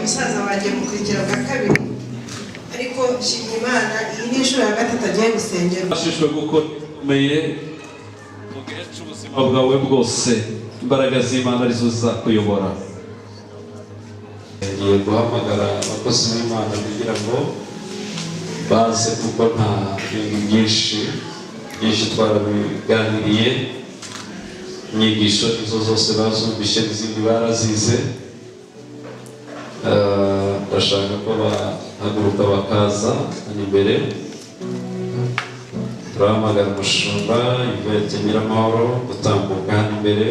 musaza wanjye mukurikira bwa kabiri, ariko shimye Imana iyi ni inshuro ya gatatu agiye gusengera. Ashishwe gukora ikomeye mu gihe cy'ubuzima bwawe bwose, imbaraga z'Imana arizo zizakuyobora. Ngiye guhamagara abakozi b'Imana kugira ngo baze, kuko nta bintu byinshi twarabiganiriye, inyigisho izo zose bazumvishe n'izindi barazize. Ndashaka ko bahaguruka bakaza hano imbere. Turahamagara umushumba Yvette Nyiramahoro gutambuka hano imbere.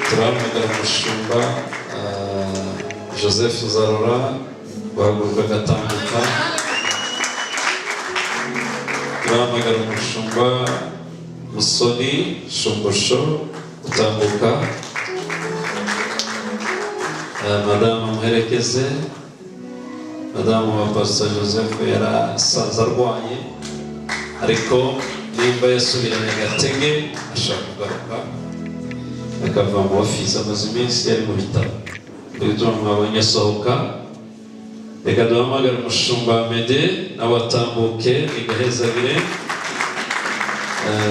Turahamagara umushumba Joseph Zarora guhaguruka agatambuka. Turahamagara umushumba Musoni Shumbusho gutambuka. Madamu muherekeze. Madamu wa Pastor Joseph yarasanze arwaye, ariko nimba yasubiranye agatege ashaka kugaruka akava mu ofisi, amaze iminsi yari mu bitaro. Bituma mwabonye asohoka. Reka duhamagare umushumba Mede nawe atambuke igahezabire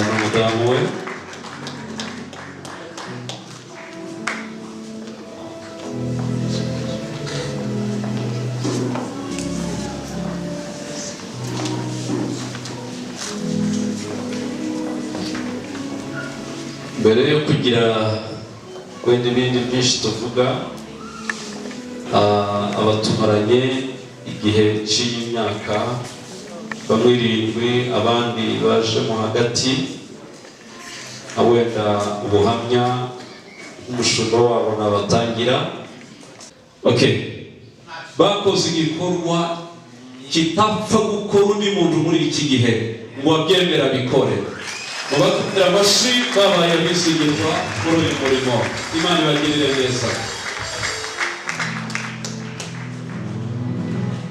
n'umudamu we. Mbere yo kugira wenda ibindi byinshi tuvuga, abatumaranye igihe cy'imyaka bamwe 7, abandi bajemo hagati, wenda ubuhamya umushumba wabo nabatangira. Bakoze igikorwa kitapfa gukora undi muntu muri iki gihe, ngo abyemera bikore. Mubatera amashyi babaye bizigirwa muri uyu murimo. Imana ibagirire neza.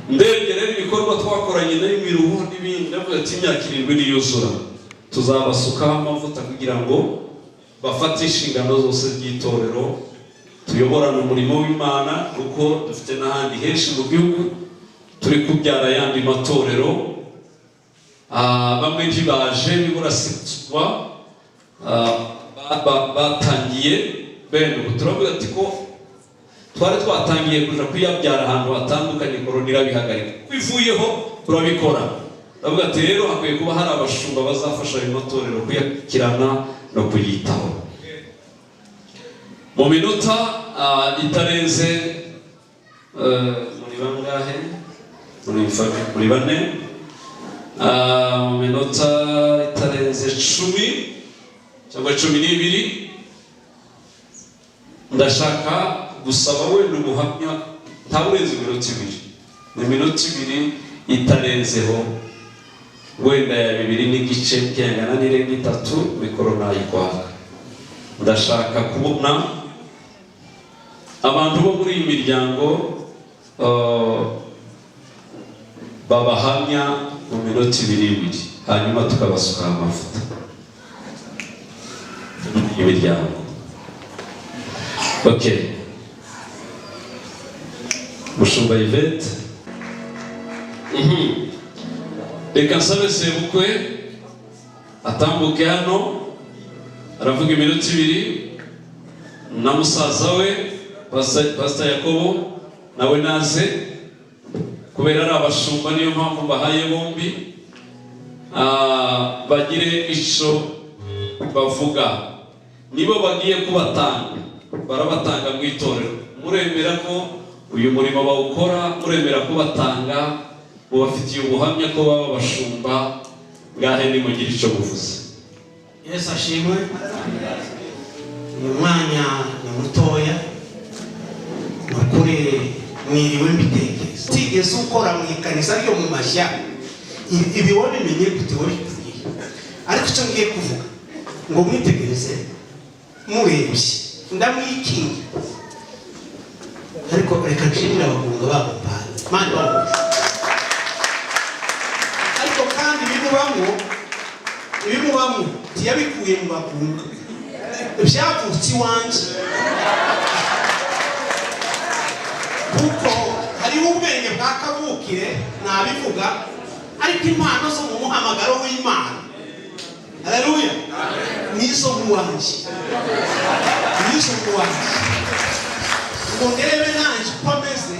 Ndegere ibikorwa twakoranye n'imiruho n'ibindi, ndavuga ati imyaka 7 niyuzura tuzabasukaho amavuta kugira ngo bafate inshingano zose z'itorero, tuyoborane umurimo w'Imana, kuko dufite n'ahandi henshi mu gihugu turi kubyara yandi matorero. Bamwe ntibaje biburasitswa batangiye bene ubu turavuga ati ko twari twatangiye kuja kuyabyara ahantu hatandukanye, korona irabihagarika, kwivuyeho turabikora. Ndavuga ati rero hakwiye kuba hari abashumba bazafasha ayo matorero kuyakirana no kuyitaho. Mu minota itarenze muri bangahe? Muri 4. Mu minota itarenze 10 cyangwa 12, ndashaka gusaba wenda ubuhamya ntaburenze iminota 2. Ni minota 2 itarenzeho, wenda ya 2 n'igice cyangana n'irenga 3, mikoro nayikwaka. Ndashaka kubona abantu bo muri iyi miryango babahamya mu minota 2, hanyuma tukabasuka amavuta imiryango. Mushumba Yvette, reka nsabe sebukwe atambuke hano aravuga iminota 2, na musaza we Pastor Yakobo nawe naze, kubera ari abashumba niyo mpamvu bahaye bombi bagire ico bavuga. Nibo bagiye kubatanga, barabatanga mu itorero. Muremera ko uyu murimo bawukora, muremera ko batanga, mubafitiye ubuhamya ko baba bashumba. Ngahe nimugire ico buvuze. Yesu ashimwe. Uyu mwanya ni mutoya, nukuri mwiriwe mbitekereza. Tigeze ukora mu ikanisa ryo mu mashya ibi wabimenye gute wabikuye? Ariko icyo ngiye kuvuga ngo mwitegereze murebye ndamwikinga, ariko reka nshimira abakunga babo pale mani babo. Ariko kandi ibimubamo tiyabikuye mu bakunga, byavutse iwanjye kuko hariho ubwenge bwa kavukire nabivuga, ariko impano zo mu muhamagaro w'Imana, haleluya, nizo muwanjye, nizo muwanjye. Ngo ndebe nanjye uko ameze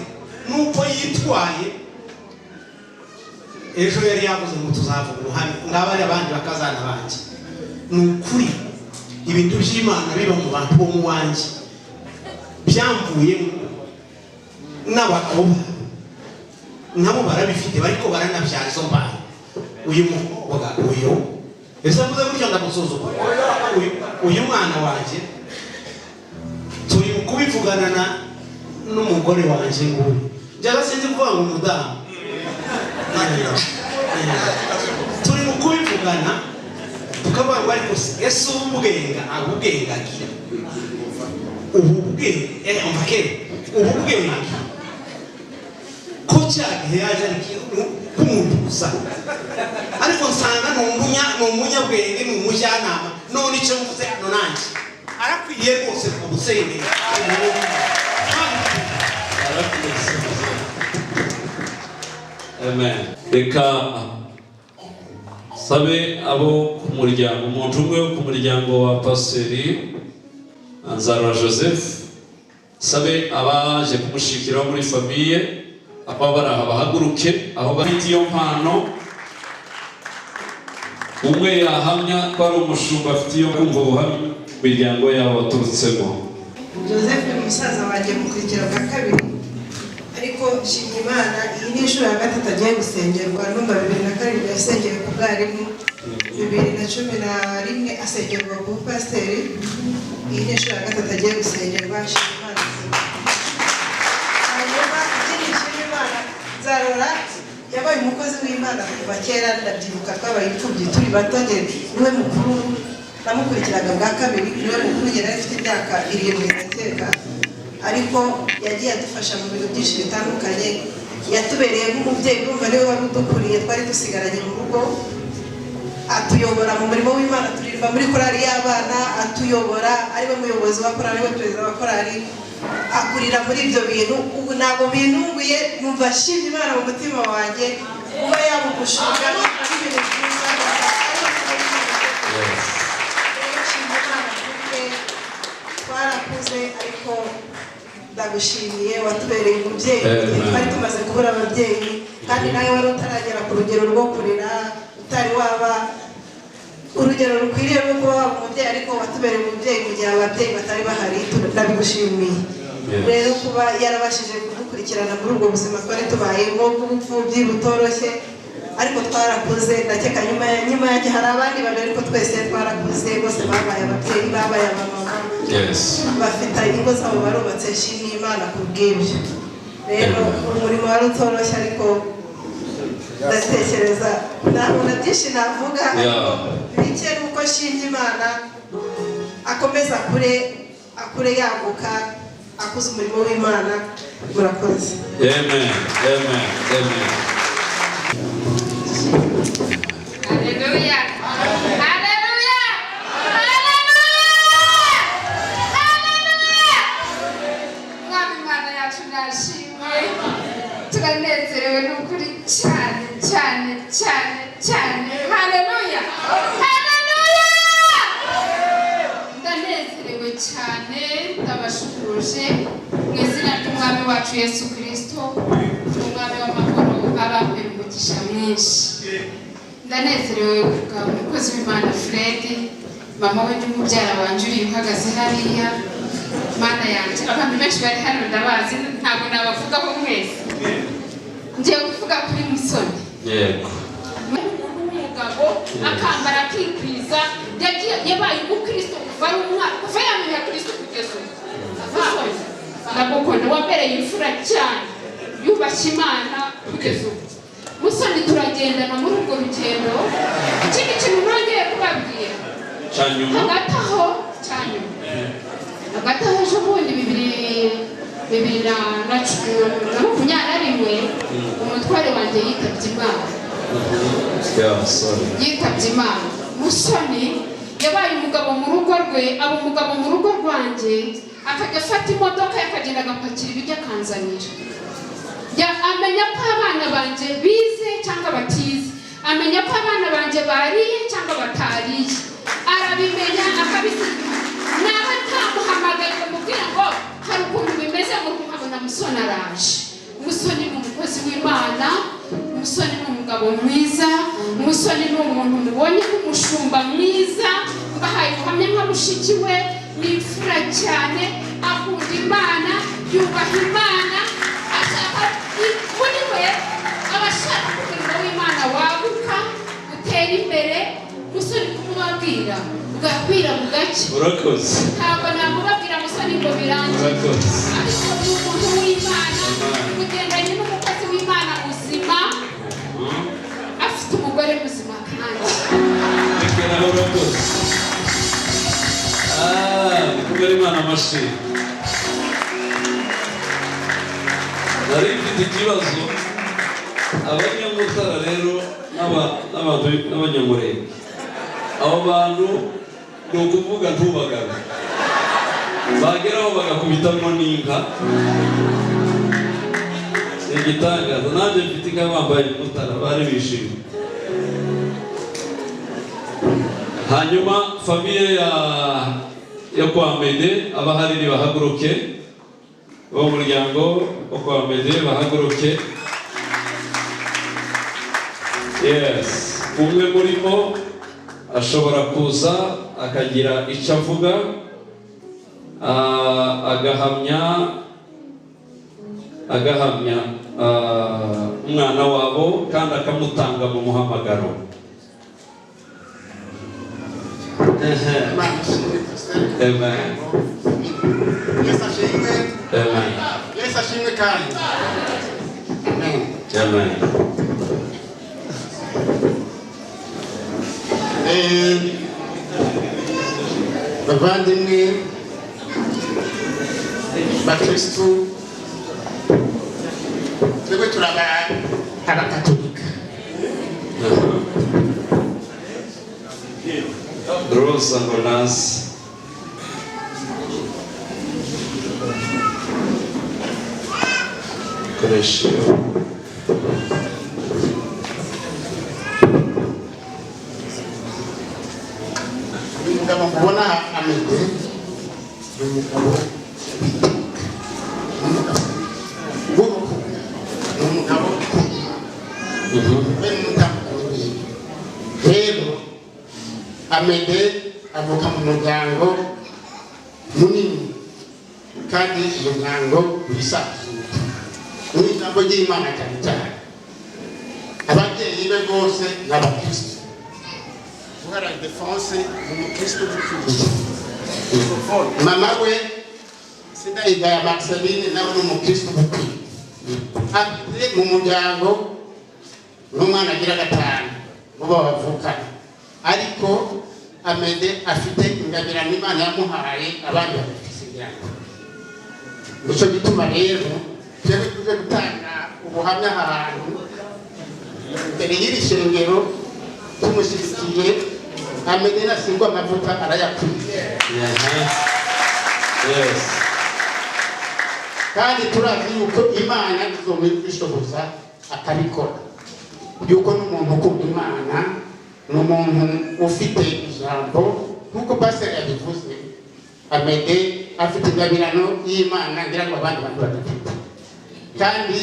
n'uko yitwaye. Ejo yari yavuze ngo tuzavuga ubuhamya, ngabari abandi bakazana banjye. Ni ukuri ibintu by'Imana biba mu bantu bo mu wanjye byamvuye n'abakobwa nabo barabifite, bariko baranabyara izo mbana. Uyu mukobwa uyu ese mvuze gutyo ndamusuzuma, uyu mwana wanjye turi kubivugana n'umugore wanjye nguyu, njya sinzi kuvuga ngo umudamu, turi kubivugana tukavuga ngo ariko ese ububwenga abubwenga agira ububwenga umva kera ububwenga ko cyagihe yaje ari k'umuntu gusa, ariko nsanga ni umunyabwenge, ni umujyanama. None icyo mvuze hano nanjye arakwiye rwose kumusengera. Amen. Reka sabe abo ku muryango, umuntu umwe wo ku muryango wa Pasiteri Nzarora Joseph, sabe abaje kumushikira muri famiye aba baraha bahaguruke aho bafite iyo mpano. Umwe yahamya ko ari umushumba afite iyo kumva ubuhamya imiryango yabo baturutsemo. Joseph ni musaza wanjye mukurikira bwa kabiri, ariko nshimye Imana iyi ni inshuro ya gatatu agiye gusengerwa. Numva 2007 yasengeye ku bwarimu, 2011 asengerwa ku pasiteri. Iyi ni inshuro ya gatatu agiye gusengerwa. Nshimye Imana. Hanyuma ikindi nshimye Imana, Nzarora yabaye umukozi w'Imana kuva kera. Ndabyibuka twabaye imfubyi turi bato, niwe mukuru namukurikiraga bwa kabiri, niwe mukuru yari afite imyaka 7 ndakeka, ariko yagiye adufasha mu bintu byinshi bitandukanye. Yatubereye nk'umubyeyi, urumva niwe wari udukuriye, twari dusigaranye mu rugo, atuyobora mu murimo w'Imana, turirimba muri korali y'abana, atuyobora, ariwe muyobozi wa korali, ariwe perezida wa korali, akurira muri ibyo bintu. Ubu ntabwo bintunguye, numva nshimye Imana mu mutima wanjye kuba yamugushuka n'ibintu byiza. Twarakuze, ariko ndagushimiye, watubereye umubyeyi. Twari tumaze kubura ababyeyi, kandi nawe wari utaragera ku rugero rwo kurera, utari waba urugero rukwiriye rwo kuba waba umubyeyi, ariko watubereye umubyeyi mu gihe ababyeyi batari bahari. Ndabigushimiye rero kuba yarabashije kudukurikirana muri ubwo buzima twari tubayemo bw'ubupfubyi butoroshye, ariko twarakuze. Ndakeka nyuma yanjye hari abandi babiri, ariko twese twarakuze, bose babaye ababyeyi, babaye abamama, bafite ingo zabo barubatse. Nshimye Imana ku bw'ibyo. Rero umurimo wari utoroshye, ariko ndatekereza ntabona byinshi navuga, ariko bike ni uko nshimye Imana akomeza akure yaguka, akuze umurimo w'Imana. Murakoze. Amen. Amen. Amen. Haleluya. Haleluya. Haleluya. Mwami Imana yacu nashimwe. Turanezerewe n'ukuri cyane cyane cyane cyane. Haleluya. Haleluya. Ndanezerewe cyane, ndabashukuje mu izina ry'Umwami wacu Yesu Kristo, umwami w'amahoro, abambera umugisha mwinshi. Ndanezerewe kubwa umukozi w'Imana Fred, mama we n'umubyara wanje uri uhagaze hariya. Mana yanjye, abantu benshi bari hano ndabazi, ntabwo nabavugaho mwese. Ngiye kuvuga kuri Musoni. Yego. Umugabo akambara akikwiza, yabaye umukristo kuva ari umwana, kuva yamenya Kristo kugeza ubu. Ndagukunda, wambereye imfura cyane, yubashye Imana kugeza ubu. Musoni turagendana muri urwo rugendo. Ikindi kintu nongeye kubabwira, hagati aho ejo bundi 2021 umutware wanjye yitabye Imana. Yitabye Imana. Musoni yabaye umugabo mu rugo rwe, aba umugabo mu rugo rwanjye, akajya afata imodoka akagenda agapakira ibiryo akanzanira. Amenya ko abana banjye bize cyangwa batize, amenya ko abana banjye bariye cyangwa batariye, arabimenya akabisiga. Naba ntamuhamagaye ngo mubwire ngo hari ukuntu bimeze ngo nkabona Musoni araje. Musoni ni umukozi w'Imana, Musoni ni umugabo mwiza, Musoni ni umuntu mubonye nk'umushumba mwiza, mbahaye ubuhamya nka mushiki we, ni imfura cyane, akunda Imana, yubaha Imana, ashaka muri we abashaka umurimo w'Imana waguka utera imbere. Musoni kumubabwira bwakwira bugake. Urakoze. Ntabwo namubabwira Musoni ngo birangiye. Urakoze. Ariko ni umuntu w'Imana, ugendanye n'umukozi w'Imana muzima, afite umugore muzima kandi. Urakoze. Kubera Imana amashyi. Nari mfite ikibazo, abanyamutara rero n'abanyamurenge, abo bantu ni ukuvuga ntubagare, bageraho bagakubitamo n'inka. Ni igitangaza. Nanjye mfite inka bambaye umutara, bari bishimye. Hanyuma famiye ya kwa Mede abahari nibahaguruke, bo muryango wo kwa Mede bahaguruke. Yes, umwe murimo ashobora kuza akagira icyo avuga, agahamya umwana wabo kandi akamutanga mu muhamagaro. Amen. Yesu ashimwe. Amen. Yesu ashimwe kandi. Amen. Amen. Bavandimwe bakristu, twebwe turaba abakatolika. Rosa Ngonas. Koresha. Umugabo mubona Amede ni umugabo rero Amede avuka mu muryango munini kandi umuryango wisanzuye n'ijambo ry'Imana cyane cyane. Ababyeyi be bose ni abakristo. Guhara Defense ni umukristo w'ukuri. Mama we Sidayigaya Marceline nawe ni umukristo w'ukuri. Afite mu muryango n'umwana agira gatanu mubo bavukana, ariko Amede afite ingabirano Imana yamuhaye, abandi bafite ingabirano. Nicyo gituma rero twebwe tuje gutanga ubuhamya ahantu mbere y'iri shengero, tumushyigikiye. Amede nasigwa amavuta arayakwiye. Yes. Kandi turazi yuko Imana izomwishoboza akabikora, yuko n'umuntu ukunda Imana, n'umuntu ufite ijambo nk'uko pastor yabivuze. Amede afite ingabirano y'Imana ngira ngo abandi bantu badafite, kandi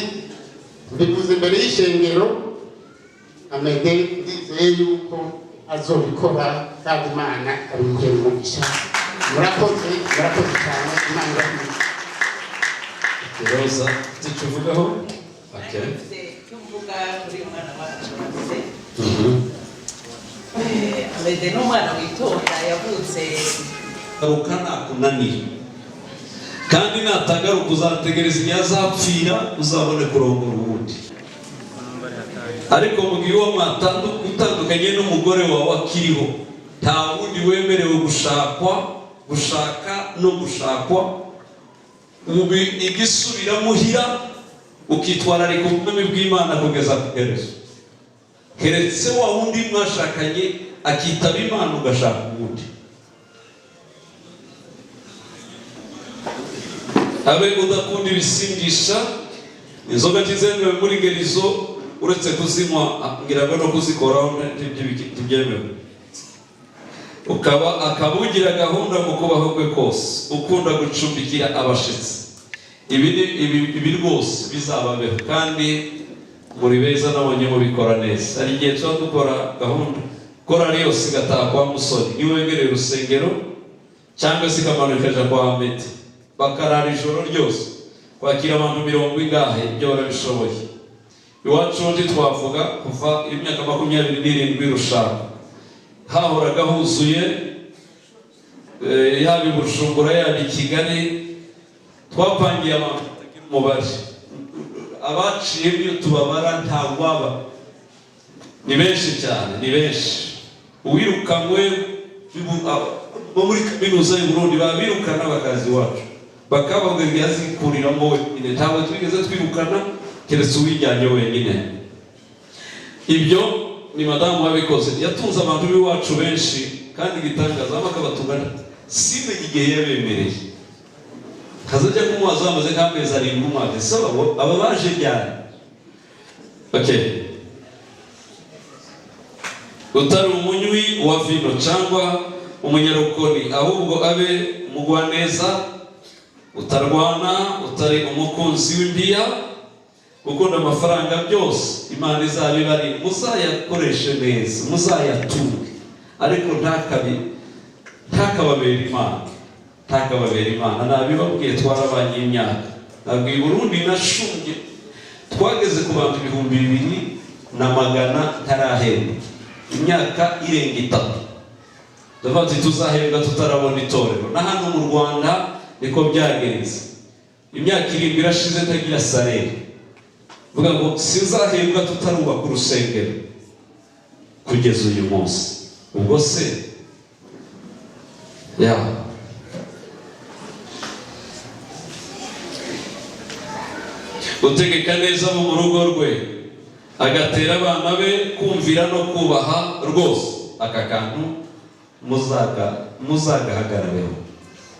bivuze imbere y'ishengero. Amede ndizeye yuko azobikora kandi Imana ikabimugera umugisha. Murakoze cyane. Imana ibahe. Rosa, tuvugaho? Okay. Tuvuga kuri umwana wacu Amede ni umwana witonda, yavutse garuka nakunaniye, kandi natagaruka uzategereza igihe azapfira uzabone kurongora ubundi. Ariko mu gihe uwo utandukanye n'umugore wawe akiriho, nta wundi wemerewe gushaka no gushakwa. Ubu igisubira muhira ukitwararika ubwami bw'Imana kugeza ku iherezo. Keretse wa wundi mwashakanye akitaba Imana ugashaka ubundi. Abe udakunda ibisindisha, inzoga ntizemewe muri gerizo, uretse kuzinywa ngira ngo no kuzikoraho ntibyemewe. Akaba ugira gahunda mu kubaho kwe kose, ukunda gucumbikira abashitsi. Ibi rwose bizababeho kandi muri beza nabonye mubikora neza. Hari igihe tuba dukora gahunda korari yose igataha kwa musoni, niwe wegereye urusengero cyangwa se ikamanuka ikaja kwa Ameti, bakarara ijoro ryose kwakira abantu 70 ibyo barabishoboye. Iwacu undi twavuga kuva imyaka 27 rushaka hahoraga huzuye, yaba i Bujumbura yaba i Kigali, twapangiye abantu batagira umubare. Abaciye ibyo tubabara ntabwo baba, ni benshi cyane, ni benshi. Uwirukanywe bo muri kaminuza y'u Burundi babirukana bakazi iwacu, bakababwira ngo yazikuriramo wenyine, ntabwo twigeze twirukana keretse uwijyanye wenyine. Ibyo ni madamu wabikoze, yatunze abantu b'iwacu benshi kandi igitangaza bakabatungana simenye igihe yabemereye. Kazajya kumubaza bamaze nk'amezi 7 umwaka, sabo aba baje byane. Okay, utari umunywi wa vino cyangwa umunyarukoni, ahubwo abe umugwaneza, utarwana, utari umukunzi w'imbiya, gukunda amafaranga byose Imana izabibari, muzayakoreshe neza, muzayatunge, ariko ntakababera Imana, ntakababera Imana. Nabibabwiye twarabanye imyaka, nabwiye i Burundi nashunge, twageze ku bantu 2,200 ntarahembwa, imyaka irenga 3. Ndavuga ati tuzahembwa tutarabona itorero. Na hano mu Rwanda niko byagenze, imyaka 7 irashize ntagira salaire. Vuga ngo sinzahembwa tutarubaka urusengero kugeza uyu munsi. Ubwo se utegeka neza mu rugo rwe, agatera abana be kumvira no kubaha rwose, aka kantu muzagahagarareho.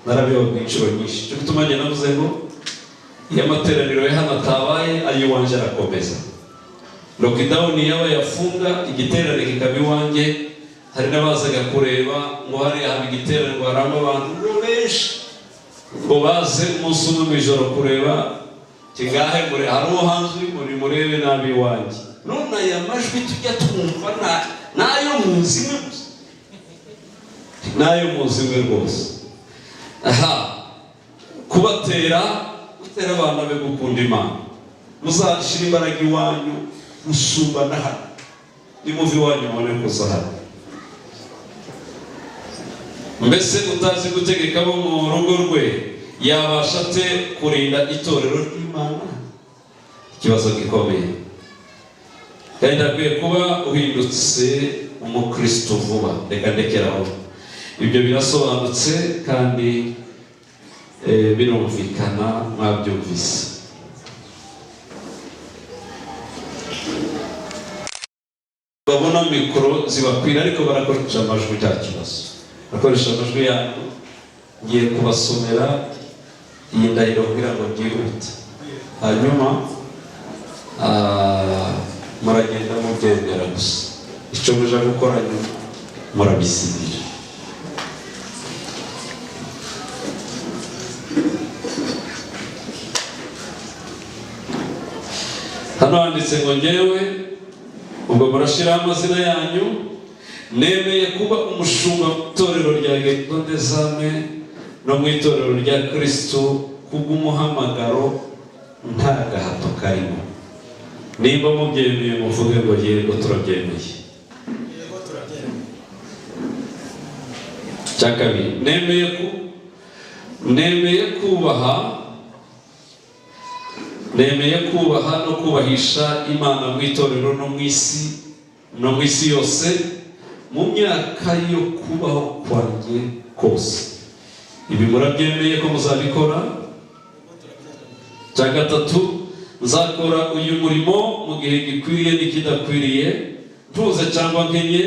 Narabibabwiye inshuro nyinshi, cyo gutuma njye navuze ngo iyo amateraniro ya hano atabaye ay'iwanje arakomeza. Lockdown yaba yafunga, igiterane kikaba iwanjye. Hari n'abazaga kureba ngo hari haba igiterane ngo haramo abantu benshi, ngo baze umunsi umwe mu ijoro kureba kingahe muri hari uwo hanze muri murebe nabi iwanjye. None aya majwi tujya twumva nayo muzimwe gusa, nayo muzimwe rwose. Kubatera abana be gukunda Imana, muzashira imbaraga iwanyu usumba na hano, nimuve iwanyu mubone kuza hano. Mbese utazi gutegeka bo mu rugo rwe yabasha ate kurinda itorero ry'Imana? Ikibazo gikomeye. Kandi ndakwiye kuba uhindutse umukristo vuba. Reka ndekeraho. Ibyo birasobanutse kandi birumvikana, mwabyumvise. Babona mikoro zibakwira ariko barakoresha amajwi nta kibazo. Bakoresha amajwi yanyu, ngiye kubasomera iyi ndahiro kugira ngo byihute, hanyuma muragenda mubyemera gusa. Icyo muje gukora nyuma murabisibira. Hano handitse ngo ngewe, ubwo murashiraho amazina yanyu, nemeye kuba umushumba mu itorero rya Ghetto des Ames no mu itorero rya Kristo kubw'umuhamagaro nta gahato karimo. Nimba mubyemeye muvuge ngo yego turabyemeye. Cya kabiri, nemeye kubaha no kubahisha Imana mu itorero no mu isi yose mu myaka yo kubaho kwanjye kose. Ibi murabyemeye ko muzabikora? Cya gatatu, nzakora uyu murimo mu gihe gikwiriye n'ikidakwiriye, ntuze cyangwa nkenye,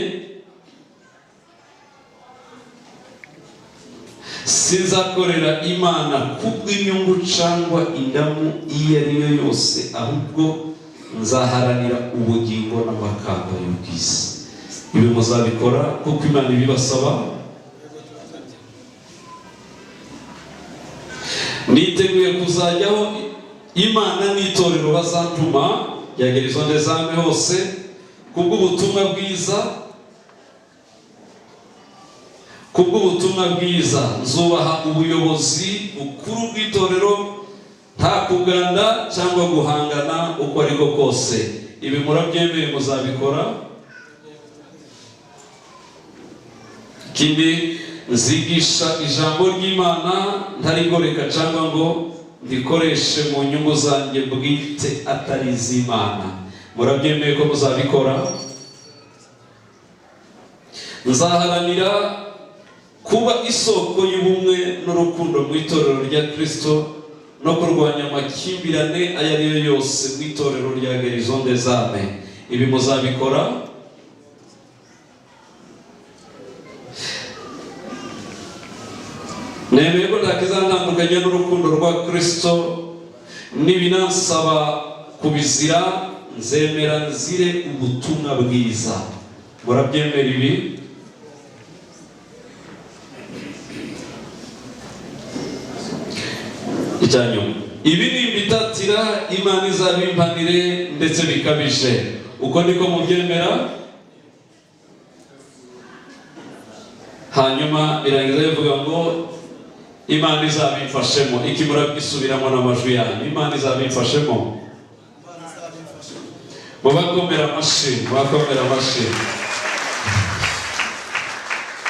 sinzakorera Imana kubw'inyungu cyangwa indamu iyo ari yo yose, ahubwo nzaharanira ubugingo n'amakamba y'ubwisi. Ibi muzabikora kuko Imana ibibasaba. Niteguye kuzajyaho Imana n'itorero bazantuma rya Gerison des Âmes hose kubw'ubutumwa bwiza. Nzubaha ubuyobozi bukuru bw'itorero nta kuganda cyangwa guhangana uko ariko kose. Ibi murabyemeye muzabikora. Ikindi, nzigisha ijambo ry'Imana ntarigoreka cyangwa ngo ndikoreshe mu nyungu zanjye bwite atari iz'Imana. Murabyemeye ko muzabikora. Nzaharanira kuba isoko y'ubumwe n'urukundo mu itorero rya Kristo no kurwanya amakimbirane ayo ari yo yose mu itorero rya Gerison des Âmes. Ibi muzabikora. Nemeye ko ntakizantandukanya n'urukundo rwa Kristo, nibinansaba kubizira nzemera nzire ubutumwa bwiza. Murabyemera ibi? Icyanyuma, ibi ni ibitatira Imana izabimpanire ndetse bikabije. Uko niko mubyemera. Hanyuma birangiza bivuga ngo Imana izabimfashemo. Iki murabyisubiramo n'amajwi yanyu. Imana izabimfashemo. Mubakomera amashyi.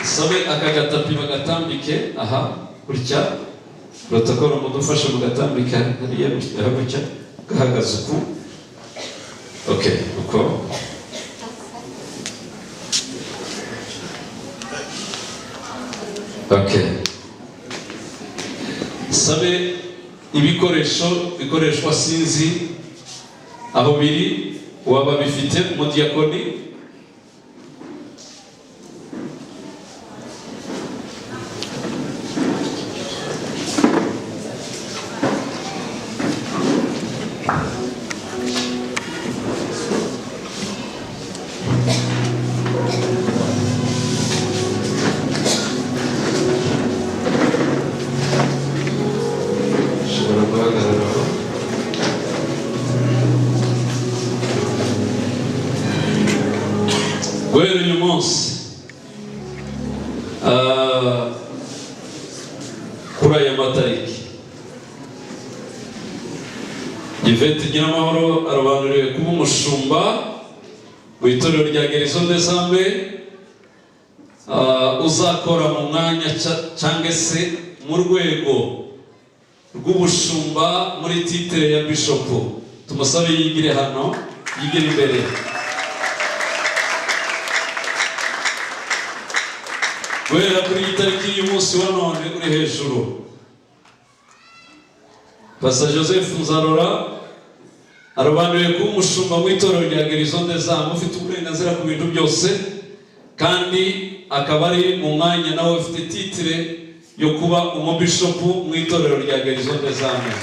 Sabe aka gatapi bagatambike aha gutya. Protokolo mudufashe mugatambika hariya gutya gahagaze uku. Okay, uko. Okay. Sabe ibikoresho bikoreshwa sinzi aho biri waba bifite umudiyakoni. Guhera uyu munsi kuri aya matariki Yvette Nyiramahoro arabanuriwe kuba umushumba mu itorero rya Gerison des Âmes, uzakora mu mwanya cyangwa se mu rwego rw'ubushumba muri titre ya Bishop. Tumusabe yigire hano, yigire imbere. Guhera kuri iyi tariki y'umunsi wa none uri hejuru, Pastor Joseph Nzarora arabanuriwe kuba umushumba mu itorero rya Gerison des Âmes, ufite uburenganzira ku bintu byose kandi akaba ari mu mwanya nawe ufite titre yo kuba umubishopu mu itorero rya Gerison des Âmes.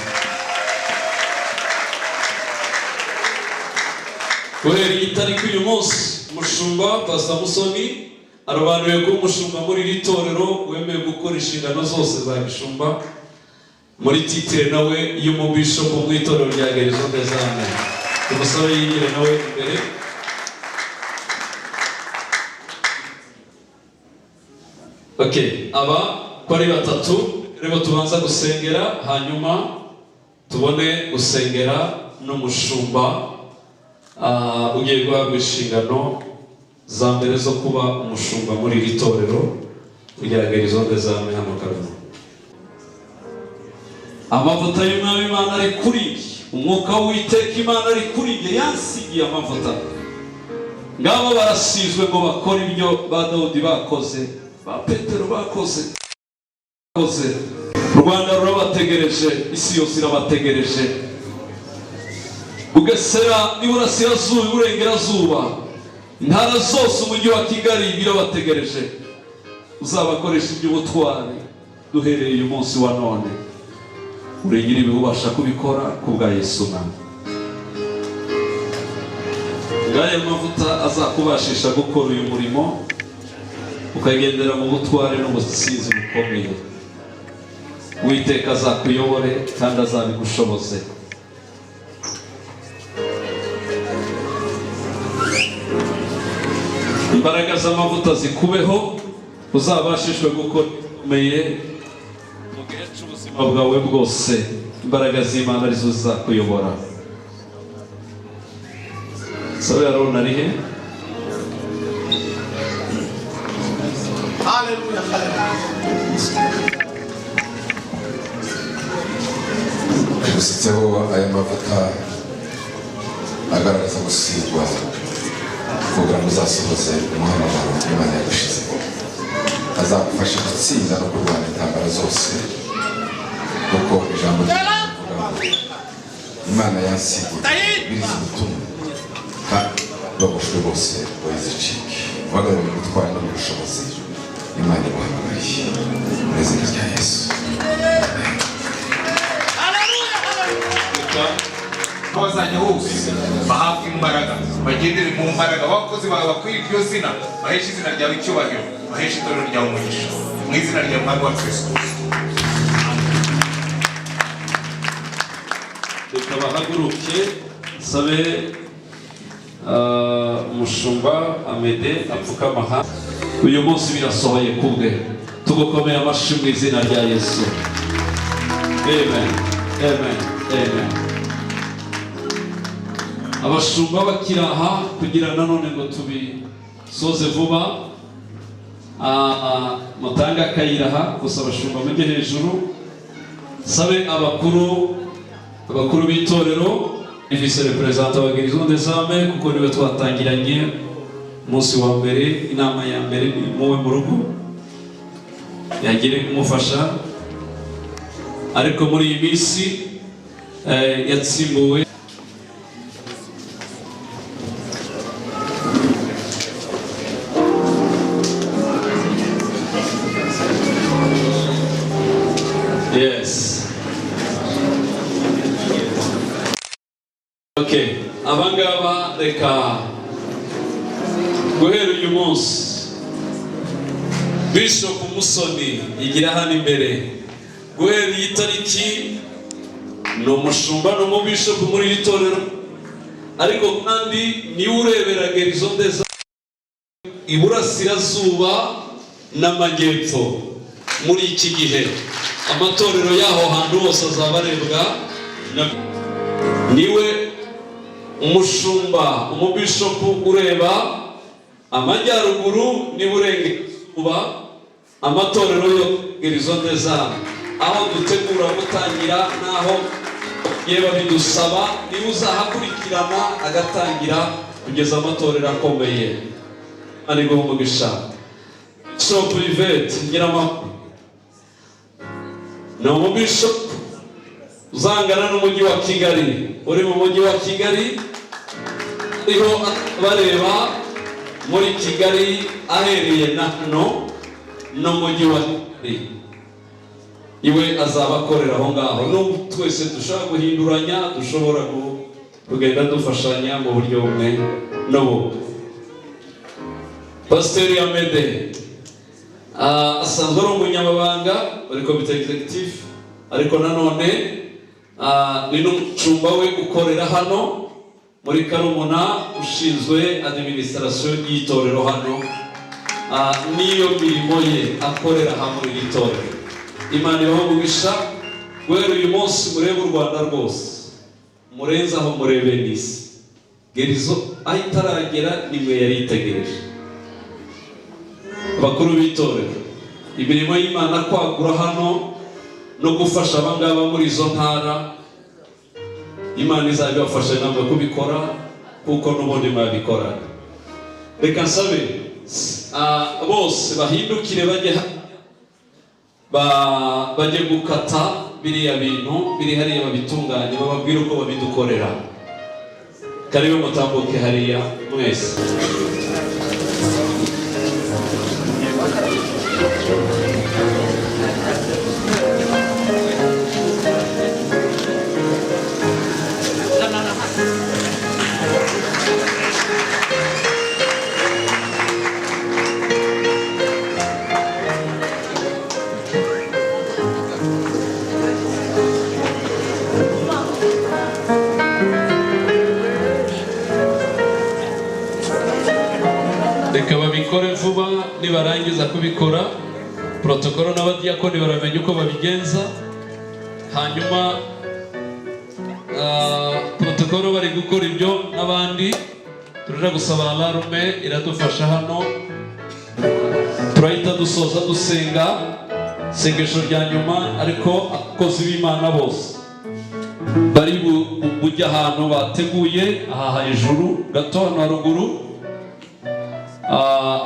Guhera iyi tariki y'uyu munsi, umushumba Pastor Musoni arabanuriwe kuba umushumba muri iri torero, wemeye gukora inshingano zose za gishumba muri titre nawe y'umubishopu mu itorero rya Gerison des Âmes. Tumusabe yigire nawe imbere. Okay, aba ko ari batatu rero tubanza gusengera, hanyuma tubone gusengera n'umushumba ugiye guhabwa inshingano za mbere zo kuba umushumba muri iri torero rya Gerison des Âmes hano Karumo. Amavuta y'Umwami Imana ari kuri umwuka w'Uwiteka Imana ari kuri njye, yansigiye amavuta. Ngabo barasizwe ngo bakora ibyo ba Dawudi bakoze, ba Petero bakoze. U Rwanda rurabategereje, isi yose irabategereje. Bugesera n'Iburasirazuba, Iburengerazuba, intara zose umujyi wa Kigali birabategereje. Uzabakoresha iby'ubutwari, duhereye uyu munsi wa none uri nyiri ubasha kubikora ku bwa Yesu na ngaya mavuta azakubashisha gukora uyu murimo ukagendera mu butware n'ubusinzi bukomeye. Uwiteka azakuyobore kandi azabigushoboze. Imbaraga z'amavuta zikubeho uzabashishwe gukora bikomeye mu gihe cy'ubuzima bwawe bwose. Imbaraga z'Imana arizo zizakuyobora. Sabe Aroni ari he? Haleluya, haleluya. Dusitseho aya mavuta agaragaza gusigwa kugira ngo uzasohoze umuhamagaro Imana yagushizeho. Azagufasha gutsinda no kurwanya intambara zose, kuko ijambo ry'Imana Imana yansigiye biriza ubutumwa kandi bagushwe bose bayizicike bagarura mu gutwara no mu bushobozi Imana ibuhamagariye mu izina rya Yesu. Abazanye bose bahabwa imbaraga, bagendere mu mbaraga. Abakozi bawe bakwiriye iryo zina, baheshe izina ryawe icyubahiro, baheshe itorero ryawe umugisha, mu izina rya Mwami wacu Yesu Kristo. Reka bahaguruke sabe umushumba Amede apfukama aha. Uyu munsi birasohoye kubwe, tugukomeye amashyi mu izina rya Yesu. Amen, amen, amen. Abashumba bakiraha kugira nanone ngo tubisoze vuba, mutanga akayiraha gusa abashumba mujye hejuru. Sabe abakuru b'itorero, vice representant wa Guérison des âmes, kuko niwe twatangiranye umunsi wa mbere. Inama ya mbere ni muwe mu rugo yagire kumufasha, ariko muri iyi minsi yatsimbuwe. Yes. Okay. Abangaba reka guhera uyu munsi Bishop Musoni igira hano imbere. Guhera iyi tariki ni umushumba n'umubishop muri iri torero, ariko kandi niwe urebera Guérison des âmes iburasirazuba n'amajyepfo. Muri iki gihe amatorero yaho hantu hose azabarebwa niwe umushumba umubishopu ureba amajyaruguru n'iburengerazuba. Amatorero yo Guérison des âmes aho dutegura gutangira naho yeba bidusaba niwe uzahakurikirana agatangira kugeza amatorero akomeye. Arigo umugisha Bishop Yvette Nyiramakuru ni umubishop uzangana n'umujyi wa Kigali. Uri mu mujyi wa Kigali ariho bareba muri Kigali ahereye na hano n'umujyi wa Kigali. Iwe azaba akorera aho ngaho. N'ubu twese dushobora guhinduranya, dushobora kugenda dufashanya mu buryo bumwe n'ubu. Pasiteri Amede asanzwe ari umunyamabanga muri komite executive, ariko nanone ni n'umushumba we ukorera hano muri Karumuna, ushinzwe administration y'itorero hano. Niyo mirimo ye akorera hamwe muri iri torero. Imana ibaho umugisha. Guhera uyu munsi murebe u Rwanda rwose, murenze aho murebe n'isi. Guérison aho itaragera nimwe yari itegereje. Abakuru b'itorero, imirimo y'Imana kwagura hano no gufasha abangaba muri izo ntara, Imana izabibafasha namwe kubikora kuko n'ubundi mwabikora. Reka nsabe bose bahindukire bajye gukata biriya bintu biri hariya babitunganye, bababwire uko babidukorera. Karibu mutambuke hariya mwese. reka babikore vuba. Nibarangiza kubikora, protokolo n'abadiyakoni baramenya uko babigenza. Hanyuma protokolo bari gukora ibyo, n'abandi turaje gusaba alarme iradufasha hano. Turahita dusoza dusenga sengesho rya nyuma, ariko abakozi b'Imana bose bari bujya ahantu bateguye aha hejuru gato hano haruguru.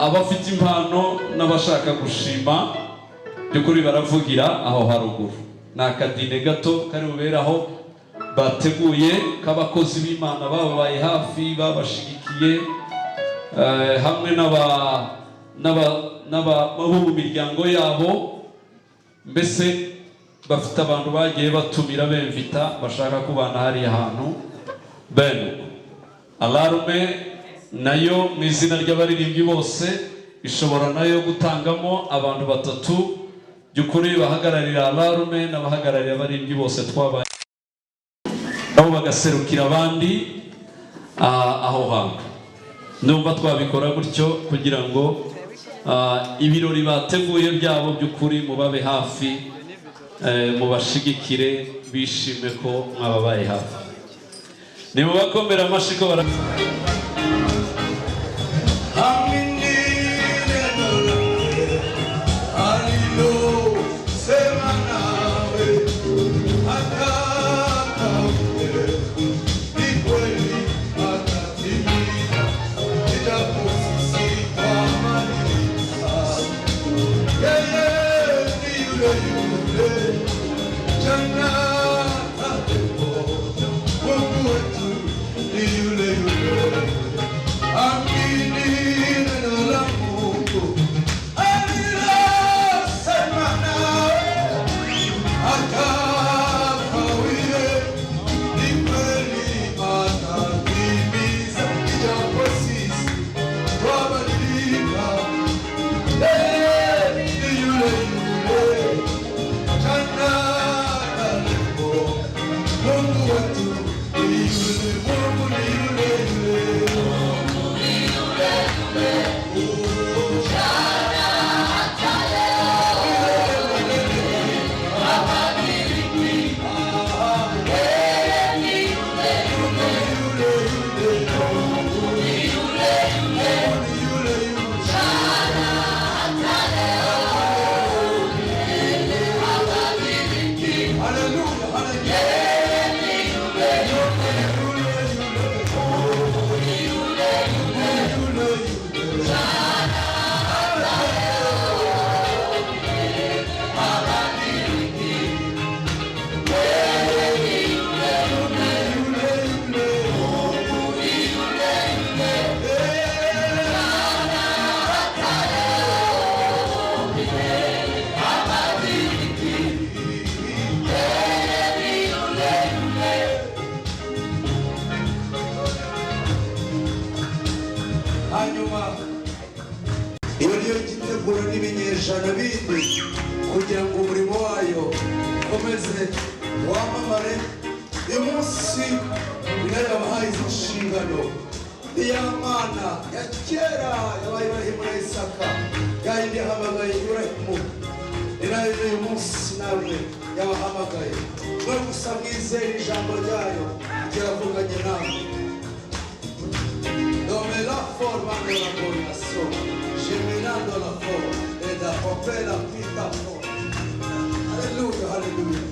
Abafite impano n'abashaka gushima by'ukuri baravugira aho haruguru. Ni akadine gato kari buberaho bateguye k'abakozi b'Imana babaye hafi, babashigikiye, hamwe n'abo mu miryango yabo. Mbese bafite abantu bagiye batumira bemvita bashaka kubana hariya hantu. Bene alarme nayo mu izina ry'abaririmbyi bose ishobora nayo gutangamo abantu batatu by'ukuri bahagararira alarme n'abahagararira abaririmbyi bose twabaye nabo bagaserukira abandi aho hantu. Ndumva twabikora gutyo kugira ngo ibirori bateguye byabo by'ukuri mubabe hafi, mubashigikire, bishime ko mwababaye hafi. Nimubakomera amashyi ko bara kugira ngo umurimo wayo ukomeze wamamare. Uyu munsi nayo yabahaye izi nshingano. Iya Mana ya kera yabaye Ibrahimu na Isaka, yayindi yahamagaye Ibrahimu, ni nayo uyu munsi nawe yabahamagaye. Mwe gusa mwizere ijambo ryayo ryavuganye nawe. Dove la forma della connessione, geminando la forma e da opera vita forma. Alleluia, alleluia.